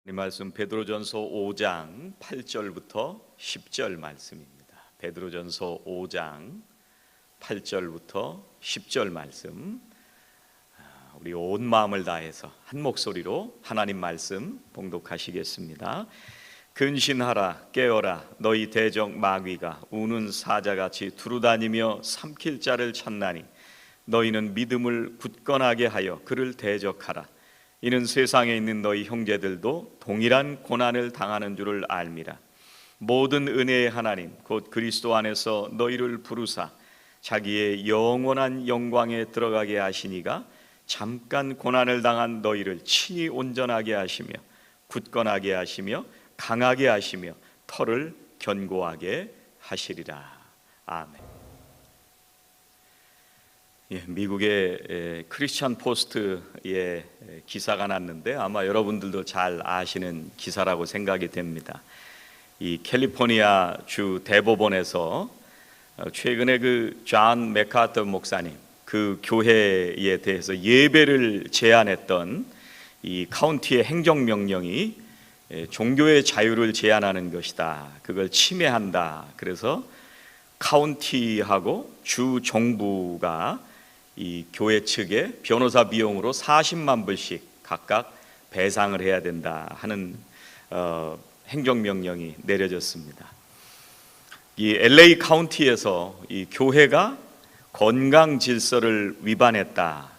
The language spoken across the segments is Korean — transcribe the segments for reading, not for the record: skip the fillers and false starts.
이 말씀 베드로전서 5장 8절부터 10절 말씀입니다. 베드로전서 5장 8절부터 10절 말씀, 우리 온 마음을 다해서 한 목소리로 하나님 말씀 봉독하시겠습니다. 근신하라, 깨어라, 너희 대적 마귀가 우는 사자같이 두루다니며 삼킬 자를 찾나니 너희는 믿음을 굳건하게 하여 그를 대적하라. 이는 세상에 있는 너희 형제들도 동일한 고난을 당하는 줄을 알미라. 모든 은혜의 하나님 곧 그리스도 안에서 너희를 부르사 자기의 영원한 영광에 들어가게 하시니가 잠깐 고난을 당한 너희를 친히 온전하게 하시며 굳건하게 하시며 강하게 하시며 터를 견고하게 하시리라. 아멘. 미국의 크리스천 포스트에 기사가 났는데 아마 여러분들도 잘 아시는 기사라고 생각이 됩니다. 이 캘리포니아 주 대법원에서 최근에 그 존 맥카터 목사님, 그 교회에 대해서 예배를 제한했던 이 카운티의 행정명령이 종교의 자유를 제한하는 것이다, 그걸 침해한다. 그래서 카운티하고 주 정부가 이 교회 측에 변호사 비용으로 40만 불씩 각각 배상을 해야 된다 하는 행정명령이 내려졌습니다. 이 LA 카운티에서 이 교회가 건강 질서를 위반했다,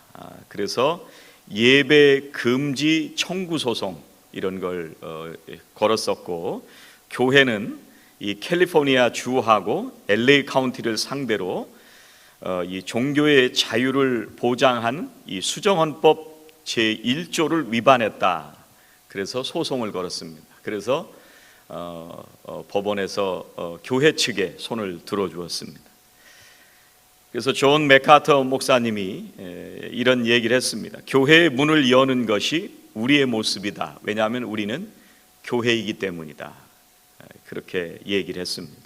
그래서 예배 금지 청구 소송 이런 걸 걸었었고, 교회는 이 캘리포니아 주하고 LA 카운티를 상대로 이 종교의 자유를 보장한 이 수정헌법 제1조를 위반했다, 그래서 소송을 걸었습니다. 그래서 법원에서 교회 측에 손을 들어주었습니다. 그래서 존 맥카터 목사님이 이런 얘기를 했습니다. 교회의 문을 여는 것이 우리의 모습이다. 왜냐하면 우리는 교회이기 때문이다. 그렇게 얘기를 했습니다.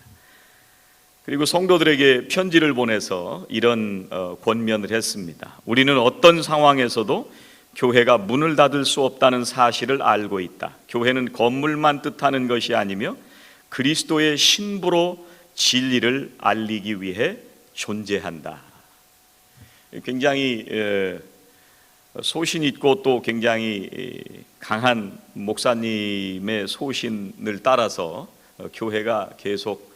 그리고 성도들에게 편지를 보내서 이런 권면을 했습니다. 우리는 어떤 상황에서도 교회가 문을 닫을 수 없다는 사실을 알고 있다. 교회는 건물만 뜻하는 것이 아니며 그리스도의 신부로 진리를 알리기 위해 존재한다. 굉장히 소신 있고 또 굉장히 강한 목사님의 소신을 따라서 교회가 계속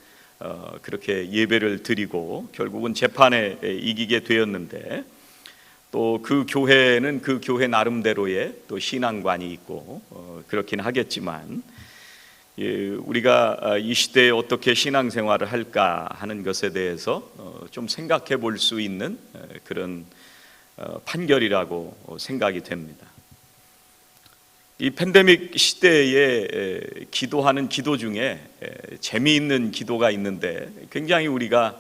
그렇게 예배를 드리고 결국은 재판에 이기게 되었는데, 또 그 교회는 그 교회 나름대로의 또 신앙관이 있고 그렇긴 하겠지만, 우리가 이 시대에 어떻게 신앙생활을 할까 하는 것에 대해서 좀 생각해 볼 수 있는 그런 판결이라고 생각이 됩니다. 이 팬데믹 시대에 기도하는 기도 중에 재미있는 기도가 있는데, 굉장히 우리가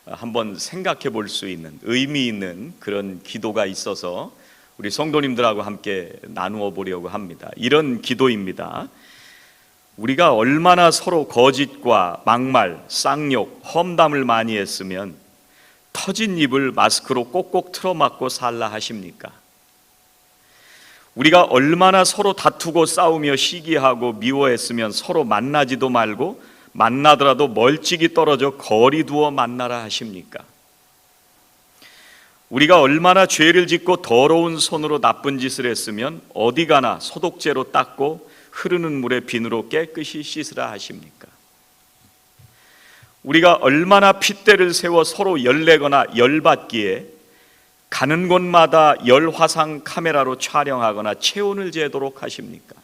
한번 생각해 볼 수 있는 의미 있는 그런 기도가 있어서 우리 성도님들하고 함께 나누어 보려고 합니다. 이런 기도입니다. 우리가 얼마나 서로 거짓과 막말, 쌍욕, 험담을 많이 했으면 터진 입을 마스크로 꼭꼭 틀어막고 살라 하십니까? 우리가 얼마나 서로 다투고 싸우며 시기하고 미워했으면 서로 만나지도 말고 만나더라도 멀찍이 떨어져 거리 두어 만나라 하십니까? 우리가 얼마나 죄를 짓고 더러운 손으로 나쁜 짓을 했으면 어디 가나 소독제로 닦고 흐르는 물에 비누로 깨끗이 씻으라 하십니까? 우리가 얼마나 핏대를 세워 서로 열내거나 열받기에 가는 곳마다 열화상 카메라로 촬영하거나 체온을 재도록 하십니까?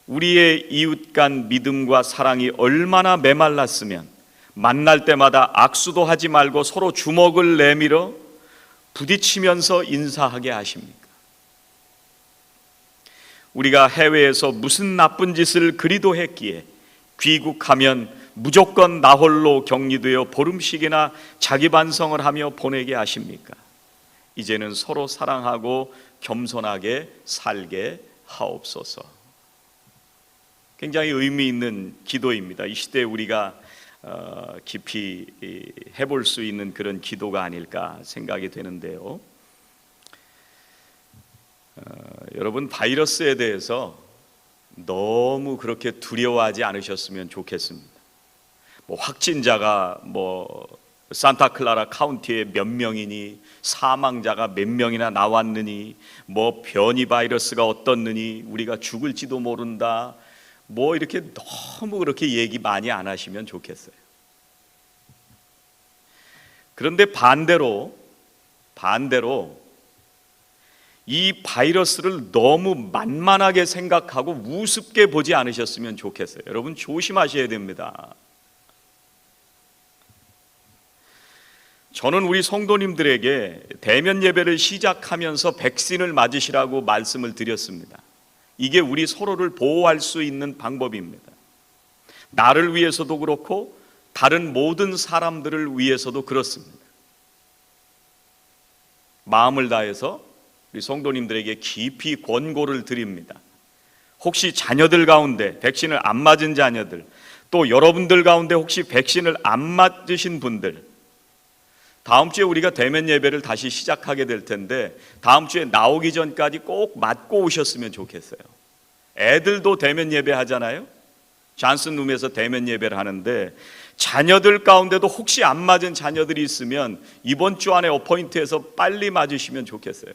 우리의 이웃 간 믿음과 사랑이 얼마나 메말랐으면 만날 때마다 악수도 하지 말고 서로 주먹을 내밀어 부딪히면서 인사하게 하십니까? 우리가 해외에서 무슨 나쁜 짓을 그리도 했기에 귀국하면 무조건 나홀로 격리되어 보름씩이나 자기 반성을 하며 보내게 하십니까? 이제는 서로 사랑하고 겸손하게 살게 하옵소서. 굉장히 의미 있는 기도입니다. 이 시대에 우리가 깊이 해볼 수 있는 그런 기도가 아닐까 생각이 되는데요. 여러분 바이러스에 대해서 너무 그렇게 두려워하지 않으셨으면 좋겠습니다. 확진자가 산타클라라 카운티에 몇 명이니, 사망자가 몇 명이나 나왔느니, 변이 바이러스가 어떻느니, 우리가 죽을지도 모른다, 이렇게 너무 그렇게 얘기 많이 안 하시면 좋겠어요. 그런데 반대로 이 바이러스를 너무 만만하게 생각하고 우습게 보지 않으셨으면 좋겠어요. 여러분 조심하셔야 됩니다. 저는 우리 성도님들에게 대면 예배를 시작하면서 백신을 맞으시라고 말씀을 드렸습니다. 이게 우리 서로를 보호할 수 있는 방법입니다. 나를 위해서도 그렇고 다른 모든 사람들을 위해서도 그렇습니다. 마음을 다해서 우리 성도님들에게 깊이 권고를 드립니다. 혹시 자녀들 가운데 백신을 안 맞은 자녀들, 또 여러분들 가운데 혹시 백신을 안 맞으신 분들, 다음 주에 우리가 대면 예배를 다시 시작하게 될 텐데 다음 주에 나오기 전까지 꼭 맞고 오셨으면 좋겠어요. 애들도 대면 예배 하잖아요. 잔슨룸에서 대면 예배를 하는데 자녀들 가운데도 혹시 안 맞은 자녀들이 있으면 이번 주 안에 어포인트해서 빨리 맞으시면 좋겠어요.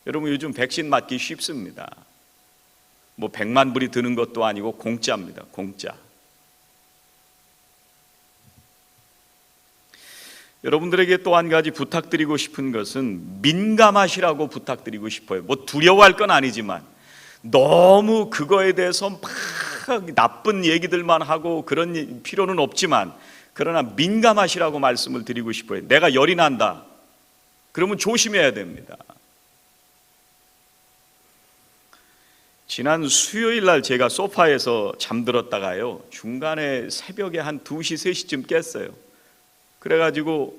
여러분 요즘 백신 맞기 쉽습니다. 100만 불이 드는 것도 아니고 공짜입니다. 공짜. 여러분들에게 또 한 가지 부탁드리고 싶은 것은 민감하시라고 부탁드리고 싶어요. 두려워할 건 아니지만 너무 그거에 대해서 막 나쁜 얘기들만 하고 그런 필요는 없지만, 그러나 민감하시라고 말씀을 드리고 싶어요. 내가 열이 난다, 그러면 조심해야 됩니다. 지난 수요일 날 제가 소파에서 잠들었다가요, 중간에 새벽에 한 2시, 3시쯤 깼어요. 그래가지고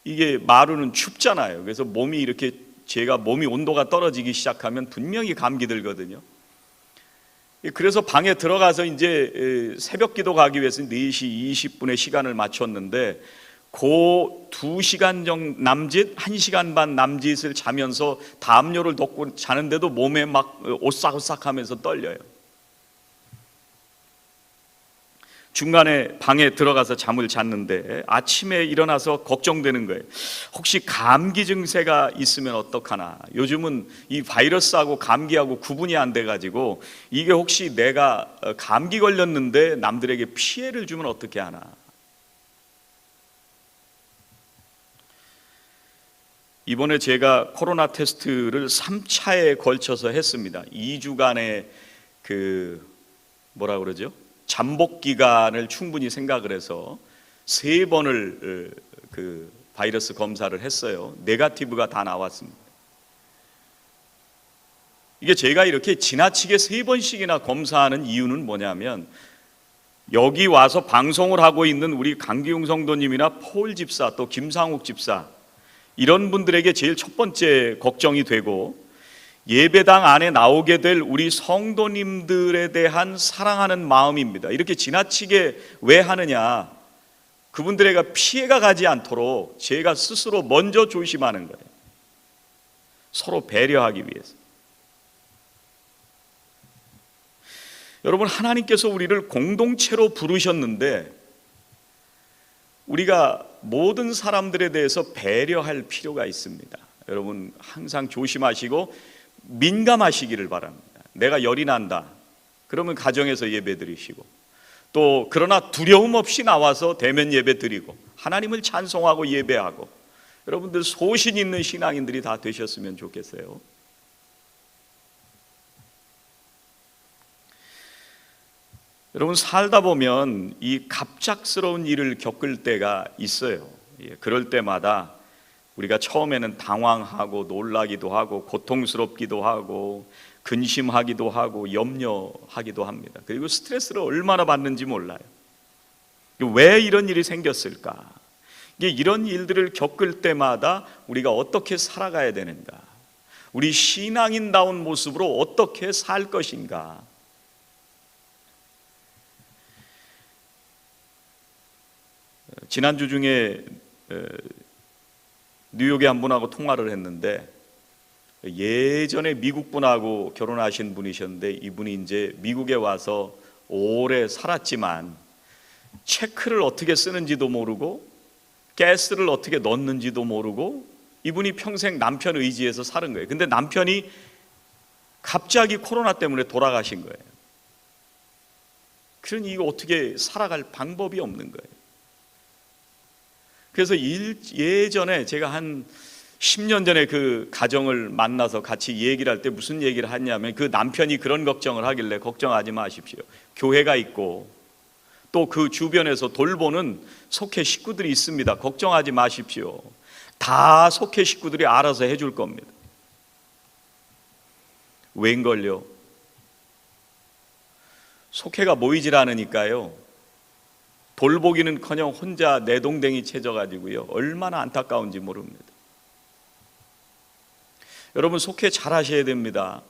이게 마루는 춥잖아요. 그래서 제가 몸이 온도가 떨어지기 시작하면 분명히 감기 들거든요. 그래서 방에 들어가서 이제 새벽 기도 가기 위해서 4시 20분에 시간을 맞췄는데 그 2시간 정도 남짓, 1시간 반 남짓을 자면서 담요를 덮고 자는데도 몸에 막 오싹오싹하면서 떨려요. 중간에 방에 들어가서 잠을 잤는데 아침에 일어나서 걱정되는 거예요. 혹시 감기 증세가 있으면 어떡하나. 요즘은 이 바이러스하고 감기하고 구분이 안 돼가지고 이게 혹시 내가 감기 걸렸는데 남들에게 피해를 주면 어떻게 하나. 이번에 제가 코로나 테스트를 3차에 걸쳐서 했습니다. 2주간의 잠복 기간을 충분히 생각을 해서 3번을 바이러스 검사를 했어요. 네거티브가 다 나왔습니다. 이게 제가 이렇게 지나치게 3번씩이나 검사하는 이유는 뭐냐면, 여기 와서 방송을 하고 있는 우리 강기웅 성도님이나 폴 집사, 또 김상욱 집사, 이런 분들에게 제일 첫 번째 걱정이 되고, 예배당 안에 나오게 될 우리 성도님들에 대한 사랑하는 마음입니다. 이렇게 지나치게 왜 하느냐, 그분들에게 피해가 가지 않도록 제가 스스로 먼저 조심하는 거예요. 서로 배려하기 위해서. 여러분, 하나님께서 우리를 공동체로 부르셨는데 우리가 모든 사람들에 대해서 배려할 필요가 있습니다. 여러분 항상 조심하시고 민감하시기를 바랍니다. 내가 열이 난다, 그러면 가정에서 예배 드리시고, 또 그러나 두려움 없이 나와서 대면 예배 드리고 하나님을 찬송하고 예배하고, 여러분들 소신 있는 신앙인들이 다 되셨으면 좋겠어요. 여러분 살다 보면 이 갑작스러운 일을 겪을 때가 있어요. 그럴 때마다 우리가 처음에는 당황하고 놀라기도 하고 고통스럽기도 하고 근심하기도 하고 염려하기도 합니다. 그리고 스트레스를 얼마나 받는지 몰라요. 왜 이런 일이 생겼을까? 이런 일들을 겪을 때마다 우리가 어떻게 살아가야 되는가? 우리 신앙인다운 모습으로 어떻게 살 것인가? 지난주 중에 뉴욕의 한 분하고 통화를 했는데 예전에 미국 분하고 결혼하신 분이셨는데 이분이 이제 미국에 와서 오래 살았지만 체크를 어떻게 쓰는지도 모르고 가스를 어떻게 넣는지도 모르고 이분이 평생 남편 의지해서 사는 거예요. 근데 남편이 갑자기 코로나 때문에 돌아가신 거예요. 그러니 이거 어떻게 살아갈 방법이 없는 거예요. 그래서 예전에 제가 한 10년 전에 그 가정을 만나서 같이 얘기를 할 때 무슨 얘기를 하냐면 그 남편이 그런 걱정을 하길래 걱정하지 마십시오. 교회가 있고 또 그 주변에서 돌보는 속회 식구들이 있습니다. 걱정하지 마십시오. 다 속회 식구들이 알아서 해줄 겁니다. 웬걸요? 속회가 모이질 않으니까요. 돌보기는커녕 혼자 내동댕이 채져가지고요. 얼마나 안타까운지 모릅니다. 여러분 속회 잘 하셔야 됩니다.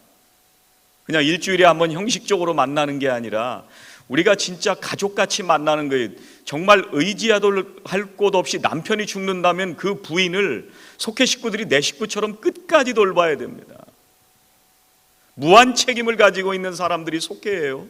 그냥 일주일에 한번 형식적으로 만나는 게 아니라 우리가 진짜 가족같이 만나는 거예요. 정말 의지할 곳 없이 남편이 죽는다면 그 부인을 속회 식구들이 내 식구처럼 끝까지 돌봐야 됩니다. 무한 책임을 가지고 있는 사람들이 속회예요.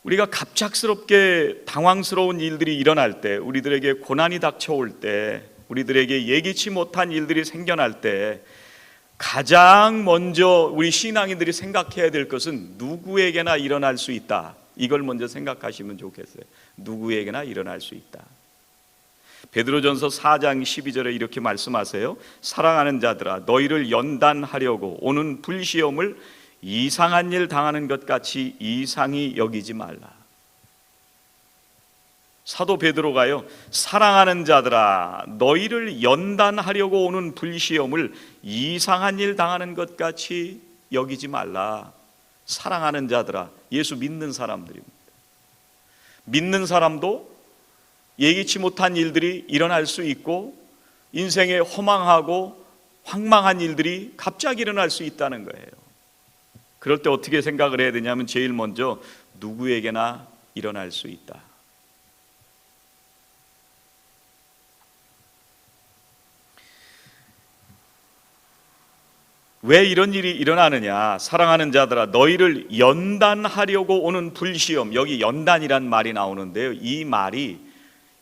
우리가 갑작스럽게 당황스러운 일들이 일어날 때, 우리들에게 고난이 닥쳐올 때, 우리들에게 예기치 못한 일들이 생겨날 때 가장 먼저 우리 신앙인들이 생각해야 될 것은 누구에게나 일어날 수 있다. 이걸 먼저 생각하시면 좋겠어요. 누구에게나 일어날 수 있다. 베드로전서 4장 12절에 이렇게 말씀하세요. 사랑하는 자들아 너희를 연단하려고 오는 불시험을 이상한 일 당하는 것 같이 이상히 여기지 말라. 사도 베드로가요, 사랑하는 자들아 너희를 연단하려고 오는 불시험을 이상한 일 당하는 것 같이 여기지 말라. 사랑하는 자들아, 예수 믿는 사람들입니다. 믿는 사람도 예기치 못한 일들이 일어날 수 있고 인생에 허망하고 황망한 일들이 갑자기 일어날 수 있다는 거예요. 그럴 때 어떻게 생각을 해야 되냐면 제일 먼저 누구에게나 일어날 수 있다. 왜 이런 일이 일어나느냐? 사랑하는 자들아 너희를 연단하려고 오는 불시험, 여기 연단이란 말이 나오는데요. 이 말이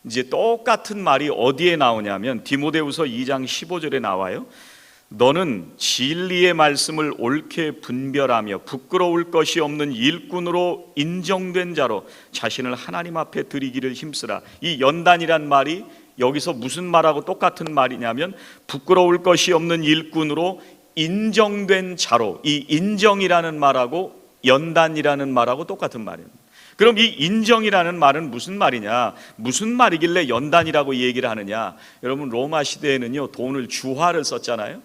이제 똑같은 말이 어디에 나오냐면 디모데후서 2장 15절에 나와요. 너는 진리의 말씀을 옳게 분별하며 부끄러울 것이 없는 일꾼으로 인정된 자로 자신을 하나님 앞에 드리기를 힘쓰라. 이 연단이란 말이 여기서 무슨 말하고 똑같은 말이냐면 부끄러울 것이 없는 일꾼으로 인정된 자로, 이 인정이라는 말하고 연단이라는 말하고 똑같은 말입니다. 그럼 이 인정이라는 말은 무슨 말이냐? 무슨 말이길래 연단이라고 얘기를 하느냐? 여러분 로마 시대에는요 돈을 주화를 썼잖아요.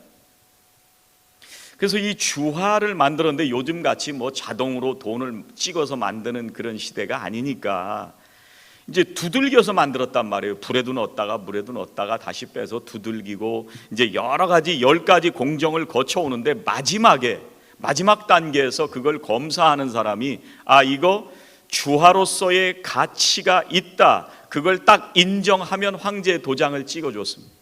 그래서 이 주화를 만들었는데 요즘같이 뭐 자동으로 돈을 찍어서 만드는 그런 시대가 아니니까 이제 두들겨서 만들었단 말이에요. 불에도 넣었다가 물에도 넣었다가 다시 빼서 두들기고 이제 여러 가지 10가지 공정을 거쳐오는데 마지막 단계에서 그걸 검사하는 사람이 이거 주화로서의 가치가 있다. 그걸 딱 인정하면 황제의 도장을 찍어줬습니다.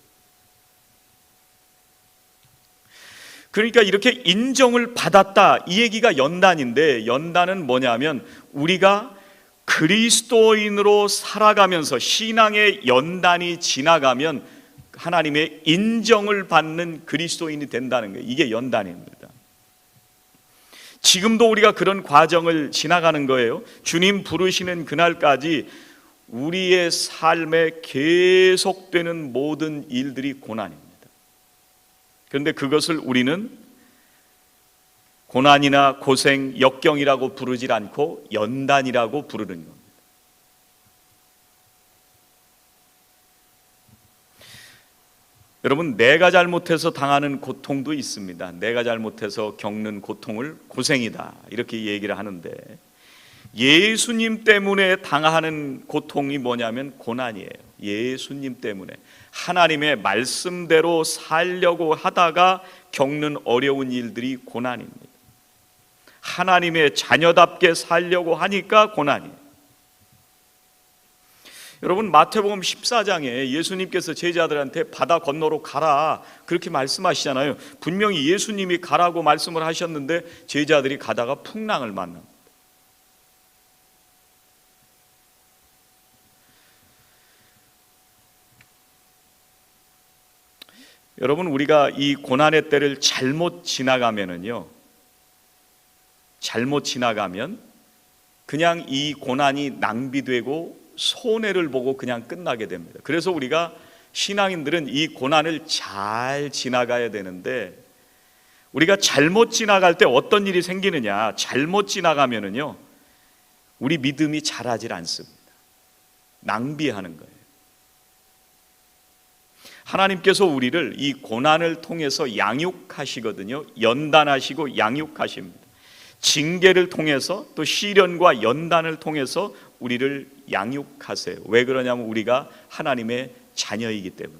그러니까 이렇게 인정을 받았다. 이 얘기가 연단인데 연단은 뭐냐면 우리가 그리스도인으로 살아가면서 신앙의 연단이 지나가면 하나님의 인정을 받는 그리스도인이 된다는 거예요. 이게 연단입니다. 지금도 우리가 그런 과정을 지나가는 거예요. 주님 부르시는 그날까지 우리의 삶에 계속되는 모든 일들이 고난입니다. 그런데 그것을 우리는 고난이나 고생, 역경이라고 부르질 않고 연단이라고 부르는 겁니다. 여러분, 내가 잘못해서 당하는 고통도 있습니다. 내가 잘못해서 겪는 고통을 고생이다 이렇게 얘기를 하는데 예수님 때문에 당하는 고통이 뭐냐면 고난이에요. 예수님 때문에 하나님의 말씀대로 살려고 하다가 겪는 어려운 일들이 고난입니다. 하나님의 자녀답게 살려고 하니까 고난이에요. 여러분, 마태복음 14장에 예수님께서 제자들한테 바다 건너로 가라 그렇게 말씀하시잖아요. 분명히 예수님이 가라고 말씀을 하셨는데 제자들이 가다가 풍랑을 만납니다. 여러분, 우리가 이 고난의 때를 잘못 지나가면 그냥 이 고난이 낭비되고 손해를 보고 그냥 끝나게 됩니다. 그래서 우리가 신앙인들은 이 고난을 잘 지나가야 되는데, 우리가 잘못 지나갈 때 어떤 일이 생기느냐, 잘못 지나가면은요 우리 믿음이 자라질 않습니다. 낭비하는 거예요. 하나님께서 우리를 이 고난을 통해서 양육하시거든요. 연단하시고 양육하십니다. 징계를 통해서, 또 시련과 연단을 통해서 우리를 양육하세요. 왜 그러냐면 우리가 하나님의 자녀이기 때문에.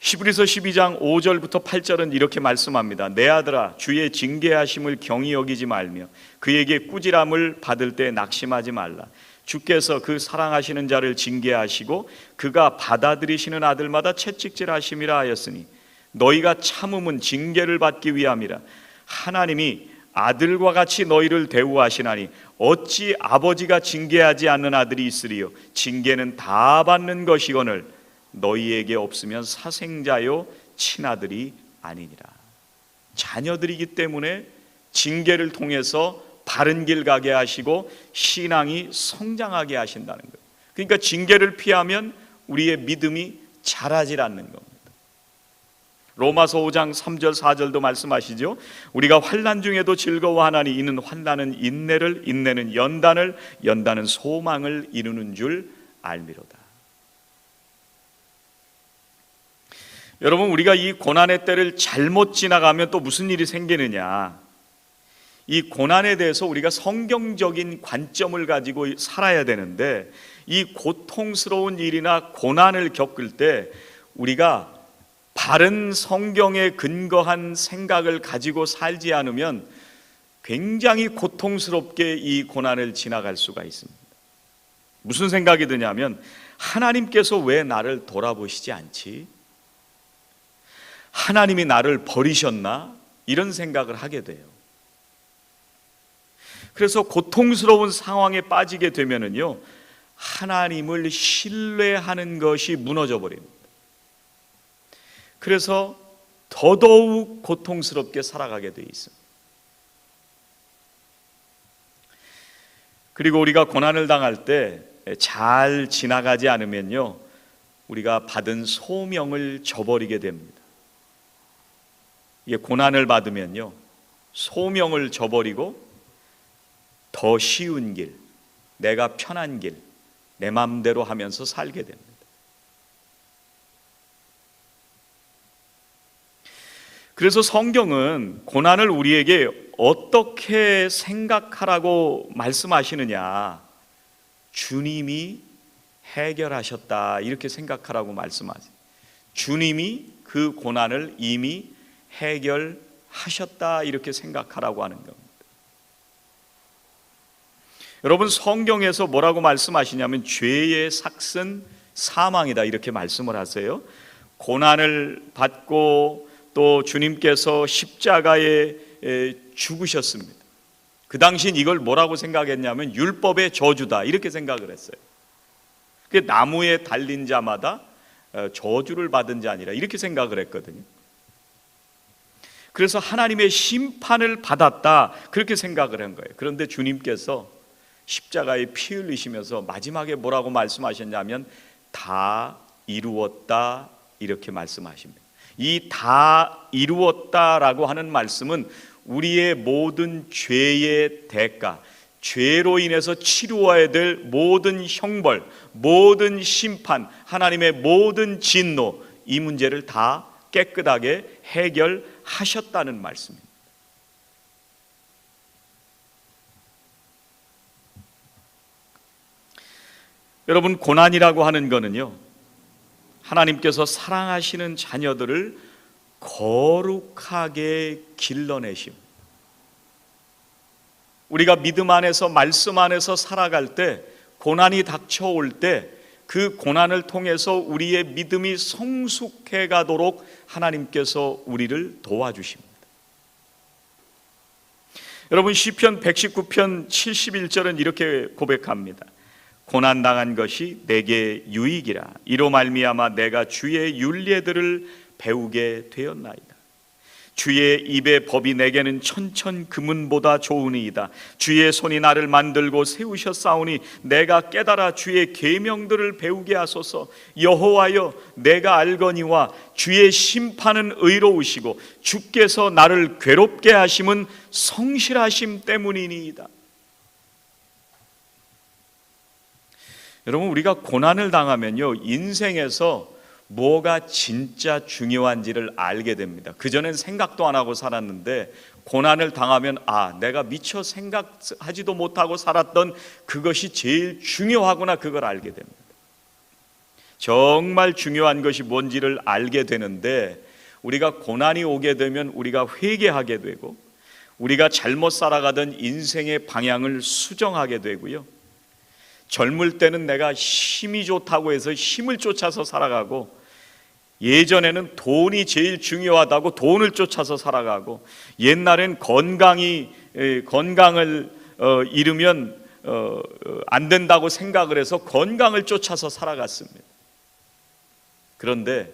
히브리서 12장 5절부터 8절은 이렇게 말씀합니다. 내 아들아, 주의 징계하심을 경히 여기지 말며 그에게 꾸지람을 받을 때 낙심하지 말라. 주께서 그 사랑하시는 자를 징계하시고 그가 받아들이시는 아들마다 채찍질하심이라 하였으니 너희가 참음은 징계를 받기 위함이라. 하나님이 아들과 같이 너희를 대우하시나니 어찌 아버지가 징계하지 않는 아들이 있으리요. 징계는 다 받는 것이거늘 너희에게 없으면 사생자요 친아들이 아니니라. 자녀들이기 때문에 징계를 통해서 바른 길 가게 하시고 신앙이 성장하게 하신다는 거예요. 그러니까 징계를 피하면 우리의 믿음이 자라질 않는 겁니다. 로마서 5장 3절 4절도 말씀하시죠. 우리가 환난 중에도 즐거워하나니 이는 환난은 인내를, 인내는 연단을, 연단은 소망을 이루는 줄 알미로다. 여러분, 우리가 이 고난의 때를 잘못 지나가면 또 무슨 일이 생기느냐, 이 고난에 대해서 우리가 성경적인 관점을 가지고 살아야 되는데, 이 고통스러운 일이나 고난을 겪을 때 우리가 바른 성경에 근거한 생각을 가지고 살지 않으면 굉장히 고통스럽게 이 고난을 지나갈 수가 있습니다. 무슨 생각이 드냐면, 하나님께서 왜 나를 돌아보시지 않지? 하나님이 나를 버리셨나? 이런 생각을 하게 돼요. 그래서 고통스러운 상황에 빠지게 되면은요, 하나님을 신뢰하는 것이 무너져 버립니다. 그래서 더더욱 고통스럽게 살아가게 돼 있습니다. 그리고 우리가 고난을 당할 때 잘 지나가지 않으면요, 우리가 받은 소명을 저버리게 됩니다. 이게 고난을 받으면요, 소명을 저버리고 더 쉬운 길, 내가 편한 길, 내 마음대로 하면서 살게 됩니다. 그래서 성경은 고난을 우리에게 어떻게 생각하라고 말씀하시느냐, 주님이 해결하셨다 이렇게 생각하라고 말씀하세요. 주님이 그 고난을 이미 해결하셨다 이렇게 생각하라고 하는 겁니다. 여러분, 성경에서 뭐라고 말씀하시냐면 죄의 삭은 사망이다 이렇게 말씀을 하세요. 고난을 받고 또 주님께서 십자가에 죽으셨습니다. 그 당시엔 이걸 뭐라고 생각했냐면 율법의 저주다 이렇게 생각을 했어요. 그 나무에 달린 자마다 저주를 받은 자 아니라 이렇게 생각을 했거든요. 그래서 하나님의 심판을 받았다 그렇게 생각을 한 거예요. 그런데 주님께서 십자가에 피 흘리시면서 마지막에 뭐라고 말씀하셨냐면 다 이루었다 이렇게 말씀하십니다. 이 다 이루었다라고 하는 말씀은 우리의 모든 죄의 대가, 죄로 인해서 치루어야 될 모든 형벌, 모든 심판, 하나님의 모든 진노, 이 문제를 다 깨끗하게 해결하셨다는 말씀입니다. 여러분, 고난이라고 하는 거는요, 하나님께서 사랑하시는 자녀들을 거룩하게 길러내심. 우리가 믿음 안에서 말씀 안에서 살아갈 때, 고난이 닥쳐올 때 그 고난을 통해서 우리의 믿음이 성숙해 가도록 하나님께서 우리를 도와주십니다. 여러분, 시편 119편 71절은 이렇게 고백합니다. 고난 당한 것이 내게 유익이라. 이로 말미암아 내가 주의 율례들을 배우게 되었나이다. 주의 입의 법이 내게는 천천 금은보다 좋으니이다. 주의 손이 나를 만들고 세우셨사오니 내가 깨달아 주의 계명들을 배우게 하소서. 여호와여, 내가 알거니와 주의 심판은 의로우시고 주께서 나를 괴롭게 하심은 성실하심 때문이니이다. 여러분, 우리가 고난을 당하면요, 인생에서 뭐가 진짜 중요한지를 알게 됩니다. 그전엔 생각도 안 하고 살았는데 고난을 당하면 내가 미처 생각하지도 못하고 살았던 그것이 제일 중요하구나, 그걸 알게 됩니다. 정말 중요한 것이 뭔지를 알게 되는데, 우리가 고난이 오게 되면 우리가 회개하게 되고 우리가 잘못 살아가던 인생의 방향을 수정하게 되고요, 젊을 때는 내가 힘이 좋다고 해서 힘을 쫓아서 살아가고, 예전에는 돈이 제일 중요하다고 돈을 쫓아서 살아가고, 옛날엔 건강을 잃으면 안 된다고 생각을 해서 건강을 쫓아서 살아갔습니다. 그런데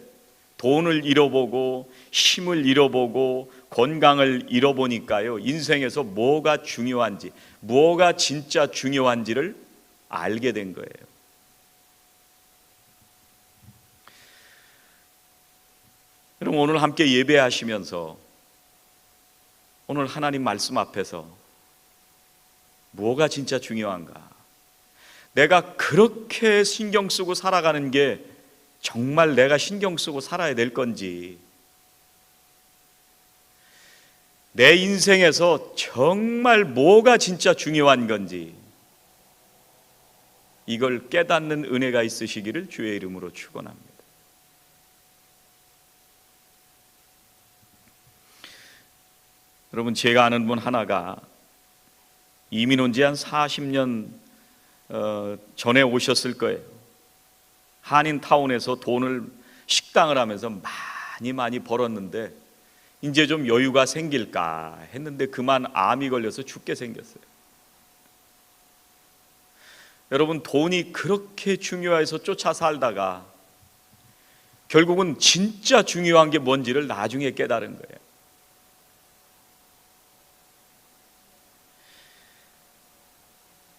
돈을 잃어보고 힘을 잃어보고 건강을 잃어보니까요, 인생에서 뭐가 중요한지, 뭐가 진짜 중요한지를 알게 된 거예요. 여러분, 오늘 함께 예배하시면서 오늘 하나님 말씀 앞에서 뭐가 진짜 중요한가? 내가 그렇게 신경 쓰고 살아가는 게 정말 내가 신경 쓰고 살아야 될 건지, 내 인생에서 정말 뭐가 진짜 중요한 건지, 이걸 깨닫는 은혜가 있으시기를 주의 이름으로 축원합니다. 여러분, 제가 아는 분 하나가 이민 온 지 한 40년 전에 오셨을 거예요. 한인타운에서 식당을 하면서 많이 벌었는데 이제 좀 여유가 생길까 했는데 그만 암이 걸려서 죽게 생겼어요. 여러분, 돈이 그렇게 중요해서 쫓아 살다가 결국은 진짜 중요한 게 뭔지를 나중에 깨달은 거예요.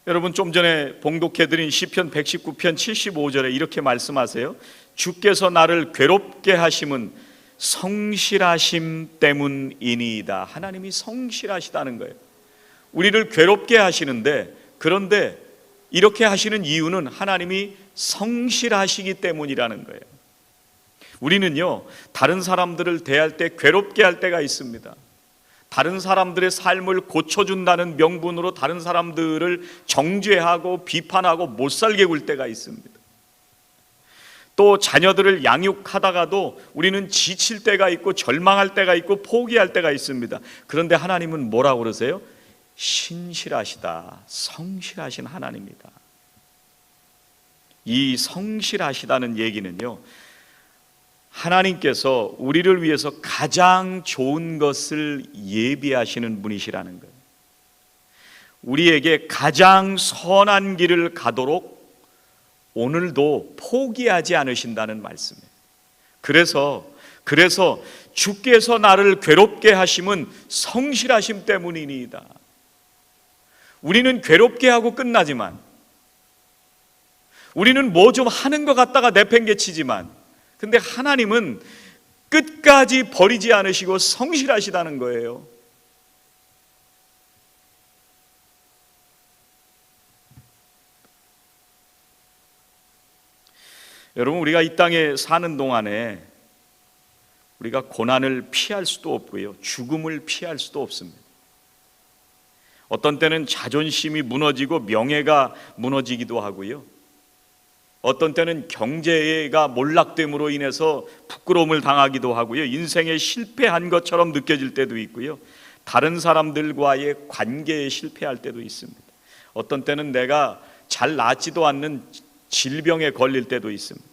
여러분, 좀 전에 봉독해드린 시편 119편 75절에 이렇게 말씀하세요. 주께서 나를 괴롭게 하심은 성실하심 때문이니이다. 하나님이 성실하시다는 거예요. 우리를 괴롭게 하시는데, 그런데 이렇게 하시는 이유는 하나님이 성실하시기 때문이라는 거예요. 우리는요, 다른 사람들을 대할 때 괴롭게 할 때가 있습니다. 다른 사람들의 삶을 고쳐준다는 명분으로 다른 사람들을 정죄하고 비판하고 못 살게 굴 때가 있습니다. 또 자녀들을 양육하다가도 우리는 지칠 때가 있고 절망할 때가 있고 포기할 때가 있습니다. 그런데 하나님은 뭐라고 그러세요? 신실하시다, 성실하신 하나님이다. 이 성실하시다는 얘기는요, 하나님께서 우리를 위해서 가장 좋은 것을 예비하시는 분이시라는 거예요. 우리에게 가장 선한 길을 가도록 오늘도 포기하지 않으신다는 말씀이에요. 그래서 주께서 나를 괴롭게 하심은 성실하심 때문이니이다. 우리는 괴롭게 하고 끝나지만, 우리는 뭐 좀 하는 것 같다가 내팽개치지만, 근데 하나님은 끝까지 버리지 않으시고 성실하시다는 거예요. 여러분, 우리가 이 땅에 사는 동안에 우리가 고난을 피할 수도 없고요, 죽음을 피할 수도 없습니다. 어떤 때는 자존심이 무너지고 명예가 무너지기도 하고요, 어떤 때는 경제가 몰락됨으로 인해서 부끄러움을 당하기도 하고요, 인생에 실패한 것처럼 느껴질 때도 있고요, 다른 사람들과의 관계에 실패할 때도 있습니다. 어떤 때는 내가 잘 낫지도 않는 질병에 걸릴 때도 있습니다.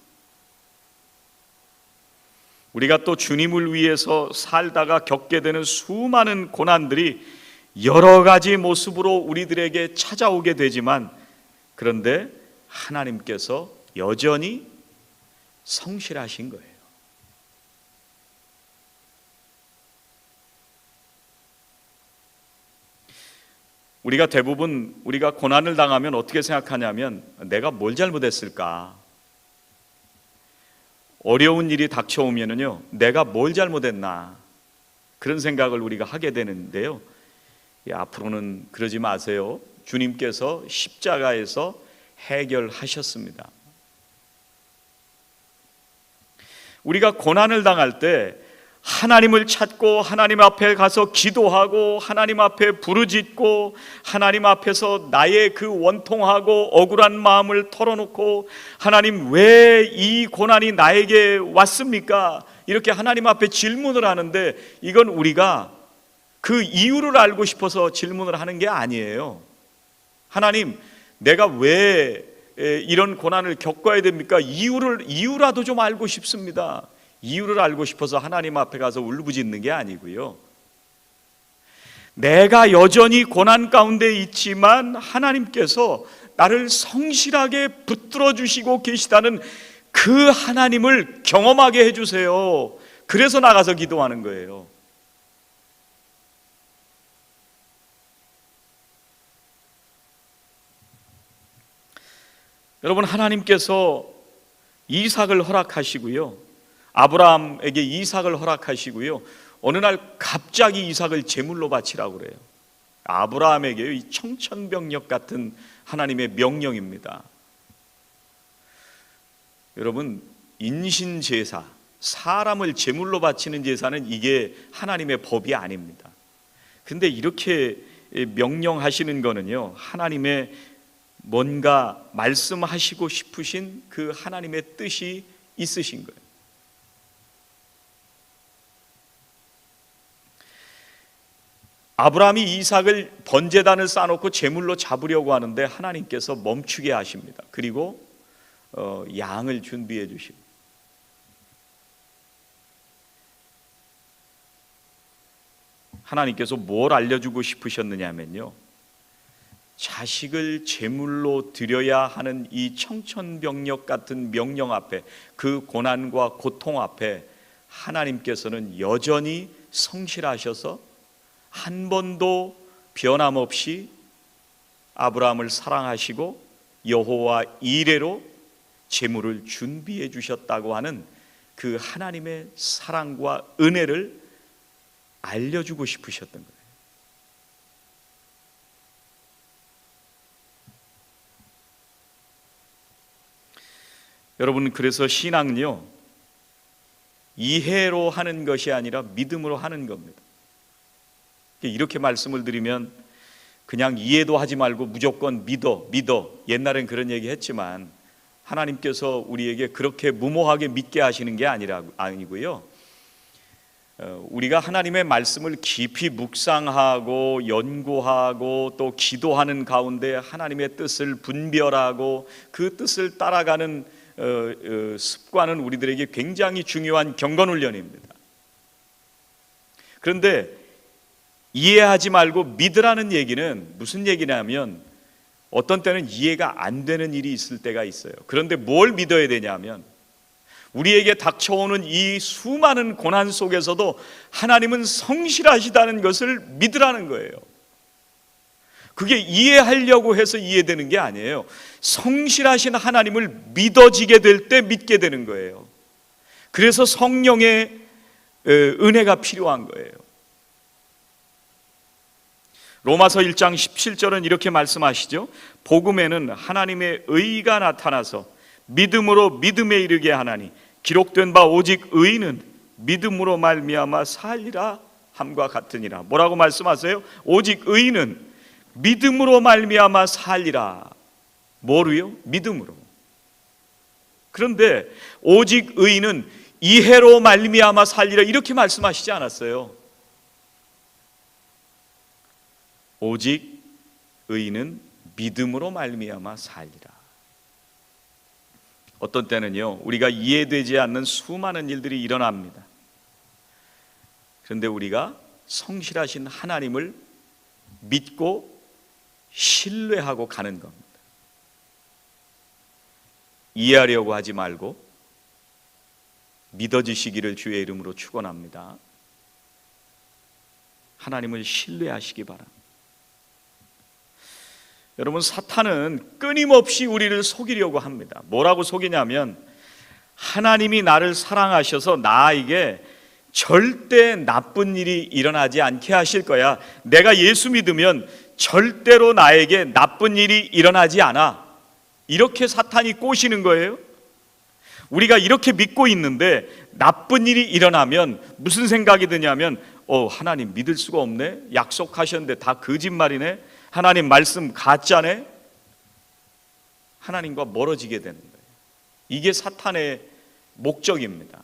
우리가 또 주님을 위해서 살다가 겪게 되는 수많은 고난들이 여러 가지 모습으로 우리들에게 찾아오게 되지만, 그런데 하나님께서 여전히 성실하신 거예요. 우리가 대부분 우리가 고난을 당하면 어떻게 생각하냐면, 내가 뭘 잘못했을까? 어려운 일이 닥쳐오면은요, 내가 뭘 잘못했나? 그런 생각을 우리가 하게 되는데요. 앞으로는 그러지 마세요. 주님께서 십자가에서 해결하셨습니다. 우리가 고난을 당할 때 하나님을 찾고 하나님 앞에 가서 기도하고 하나님 앞에 부르짖고 하나님 앞에서 나의 그 원통하고 억울한 마음을 털어놓고, 하나님 왜 이 고난이 나에게 왔습니까? 이렇게 하나님 앞에 질문을 하는데, 이건 우리가 그 이유를 알고 싶어서 질문을 하는 게 아니에요. 하나님, 내가 왜 이런 고난을 겪어야 됩니까? 이유라도 좀 알고 싶습니다. 이유를 알고 싶어서 하나님 앞에 가서 울부짖는 게 아니고요. 내가 여전히 고난 가운데 있지만 하나님께서 나를 성실하게 붙들어 주시고 계시다는 그 하나님을 경험하게 해주세요. 그래서 나가서 기도하는 거예요. 여러분, 하나님께서 이삭을 허락하시고요, 아브라함에게 이삭을 허락하시고요, 어느 날 갑자기 이삭을 제물로 바치라고 그래요. 아브라함에게 이 청천벽력 같은 하나님의 명령입니다. 여러분, 인신제사, 사람을 제물로 바치는 제사는 이게 하나님의 법이 아닙니다. 근데 이렇게 명령하시는 거는요, 하나님의 뭔가 말씀하시고 싶으신 그 하나님의 뜻이 있으신 거예요. 아브라함이 이삭을 번제단을 쌓아놓고 제물로 잡으려고 하는데 하나님께서 멈추게 하십니다. 그리고 양을 준비해 주십니다. 하나님께서 뭘 알려주고 싶으셨느냐면요, 자식을 제물로 드려야 하는 이 청천벽력 같은 명령 앞에, 그 고난과 고통 앞에 하나님께서는 여전히 성실하셔서 한 번도 변함없이 아브라함을 사랑하시고 여호와 이레로 제물을 준비해 주셨다고 하는 그 하나님의 사랑과 은혜를 알려주고 싶으셨던 거예요. 여러분, 그래서 신앙은요, 이해로 하는 것이 아니라 믿음으로 하는 겁니다. 이렇게 말씀을 드리면 그냥 이해도 하지 말고 무조건 믿어. 옛날엔 그런 얘기 했지만 하나님께서 우리에게 그렇게 무모하게 믿게 하시는 게 아니고요, 우리가 하나님의 말씀을 깊이 묵상하고 연구하고 또 기도하는 가운데 하나님의 뜻을 분별하고 그 뜻을 따라가는 습관은 우리들에게 굉장히 중요한 경건훈련입니다. 그런데 이해하지 말고 믿으라는 얘기는 무슨 얘기냐면, 어떤 때는 이해가 안 되는 일이 있을 때가 있어요. 그런데 뭘 믿어야 되냐면, 우리에게 닥쳐오는 이 수많은 고난 속에서도 하나님은 성실하시다는 것을 믿으라는 거예요. 그게 이해하려고 해서 이해되는 게 아니에요. 성실하신 하나님을 믿어지게 될 때 믿게 되는 거예요. 그래서 성령의 은혜가 필요한 거예요. 로마서 1장 17절은 이렇게 말씀하시죠. 복음에는 하나님의 의가 나타나서 믿음으로 믿음에 이르게 하나니 기록된 바 오직 의인은 믿음으로 말미암아 살리라 함과 같으니라. 뭐라고 말씀하세요? 오직 의인은 믿음으로 말미암아 살리라. 뭐로요? 믿음으로. 그런데 오직 의인은 이해로 말미암아 살리라, 이렇게 말씀하시지 않았어요. 오직 의인은 믿음으로 말미암아 살리라. 어떤 때는요, 우리가 이해되지 않는 수많은 일들이 일어납니다. 그런데 우리가 성실하신 하나님을 믿고 신뢰하고 가는 겁니다. 이해하려고 하지 말고 믿어지시기를 주의 이름으로 축원합니다. 하나님을 신뢰하시기 바랍니다. 여러분, 사탄은 끊임없이 우리를 속이려고 합니다. 뭐라고 속이냐면, 하나님이 나를 사랑하셔서 나에게 절대 나쁜 일이 일어나지 않게 하실 거야. 내가 예수 믿으면 절대로 나에게 나쁜 일이 일어나지 않아. 이렇게 사탄이 꼬시는 거예요. 우리가 이렇게 믿고 있는데 나쁜 일이 일어나면 무슨 생각이 드냐면, 하나님 믿을 수가 없네. 약속하셨는데 다 거짓말이네. 하나님 말씀 가짜네. 하나님과 멀어지게 되는 거예요. 이게 사탄의 목적입니다.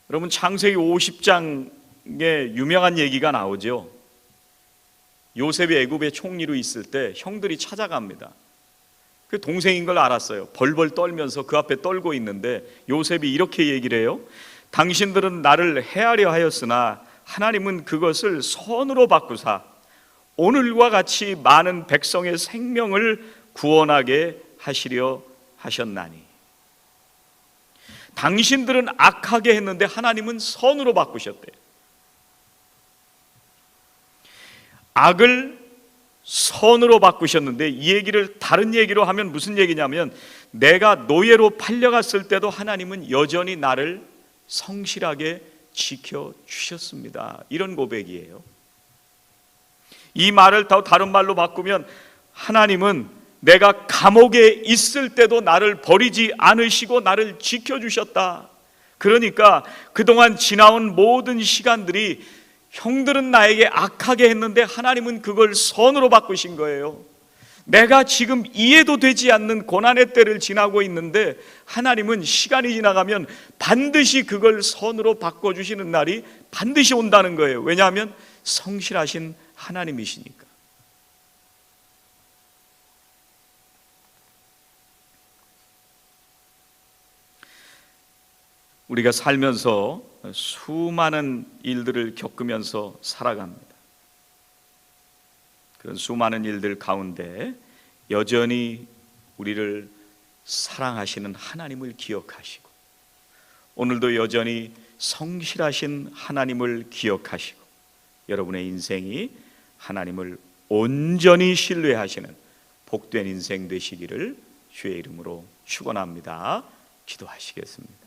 여러분, 창세기 50장에 유명한 얘기가 나오죠. 요셉이 애굽의 총리로 있을 때 형들이 찾아갑니다. 그 동생인 걸 알았어요. 벌벌 떨면서 그 앞에 떨고 있는데 요셉이 이렇게 얘기를 해요. 당신들은 나를 해하려 하였으나 하나님은 그것을 선으로 바꾸사 오늘과 같이 많은 백성의 생명을 구원하게 하시려 하셨나니. 당신들은 악하게 했는데 하나님은 선으로 바꾸셨대요. 악을 선으로 바꾸셨는데, 이 얘기를 다른 얘기로 하면 무슨 얘기냐면, 내가 노예로 팔려갔을 때도 하나님은 여전히 나를 성실하게 지켜주셨습니다. 이런 고백이에요. 이 말을 더 다른 말로 바꾸면, 하나님은 내가 감옥에 있을 때도 나를 버리지 않으시고 나를 지켜주셨다. 그러니까 그동안 지나온 모든 시간들이 형들은 나에게 악하게 했는데 하나님은 그걸 선으로 바꾸신 거예요. 내가 지금 이해도 되지 않는 고난의 때를 지나고 있는데 하나님은 시간이 지나가면 반드시 그걸 선으로 바꿔주시는 날이 반드시 온다는 거예요. 왜냐하면 성실하신 하나님이시니까. 우리가 살면서 수많은 일들을 겪으면서 살아갑니다. 그런 수많은 일들 가운데 여전히 우리를 사랑하시는 하나님을 기억하시고, 오늘도 여전히 성실하신 하나님을 기억하시고, 여러분의 인생이 하나님을 온전히 신뢰하시는 복된 인생 되시기를 주의 이름으로 축원합니다. 기도하시겠습니다.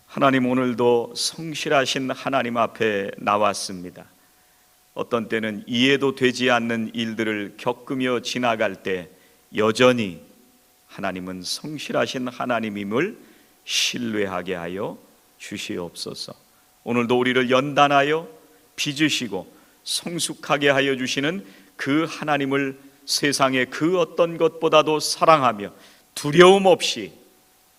하나님, 오늘도 성실하신 하나님 앞에 나왔습니다. 어떤 때는 이해도 되지 않는 일들을 겪으며 지나갈 때 여전히 하나님은 성실하신 하나님임을 신뢰하게 하여 주시옵소서. 오늘도 우리를 연단하여 빚으시고 성숙하게 하여 주시는 그 하나님을 세상의 그 어떤 것보다도 사랑하며 두려움 없이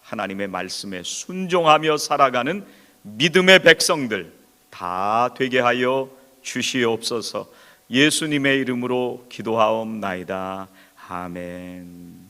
하나님의 말씀에 순종하며 살아가는 믿음의 백성들 다 되게 하여 주시옵소서. 예수님의 이름으로 기도하옵나이다. 아멘.